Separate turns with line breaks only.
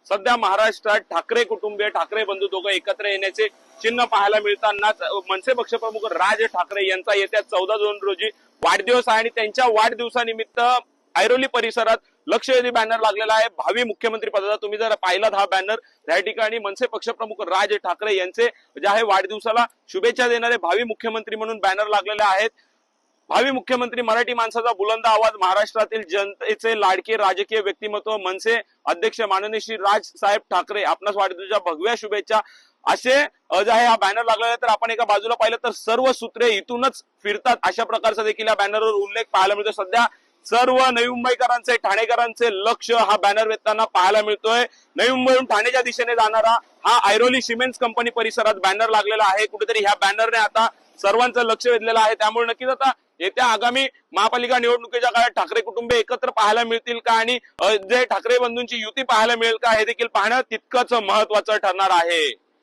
सध्या महाराष्ट्रात ठाकरे कुटुंबीय ठाकरे बंधू दोघं एकत्र येण्याचे चिन्ह पाहायला मिळतानाच मनसे पक्षप्रमुख राज ठाकरे यांचा येत्या 14 रोजी वाढदिवस आहे आणि त्यांच्या वाढदिवसानिमित्त ऐरोली परिसरात लक्षवेधी बॅनर लागलेला आहे भावी मुख्यमंत्री पदाचा। तुम्ही जर पाहिलात हा बॅनर, त्या ठिकाणी मनसे पक्षप्रमुख राज ठाकरे यांचे जे आहे वाढदिवसाला शुभेच्छा देणारे भावी मुख्यमंत्री म्हणून बॅनर लागलेले आहेत। भावी मुख्यमंत्री मराठी माणसाचा बुलंद आवाज, महाराष्ट्रातील जनतेचे लाडके राजकीय व्यक्तिमत्व मनसे अध्यक्ष माननीय श्री राज साहेब ठाकरे आपणास वाढदिवसाच्या भगव्या शुभेच्छा असे जे आहे हा बॅनर लागलेला आहे। तर आपण एका बाजूला पाहिलं तर सर्व सूत्रे इथूनच फिरतात अशा प्रकारचा देखील या बॅनरवर उल्लेख पाहायला मिळतो। सध्या सर्व नवी मुंबईकरांचे ठाणेकरांचे लक्ष हा बॅनर वेधताना पाहायला मिळतोय। नवी मुंबईहून ठाण्याच्या दिशेने जाणारा हा ऐरोली सिमेंट्स कंपनी परिसरात बॅनर लागलेला आहे। कुठेतरी ह्या बॅनरने आता सर्वांचं लक्ष वेधलेलं आहे। त्यामुळे नक्कीच आता येत्या आगामी महापालिका निवडणुकीच्या काळात ठाकरे कुटुंब एकत्र पाहायला मिळतील का आणि जे ठाकरे बंधूंची युती पाहायला मिळेल का हे देखील पाहणं तितकंच महत्वाचं ठरणार आहे।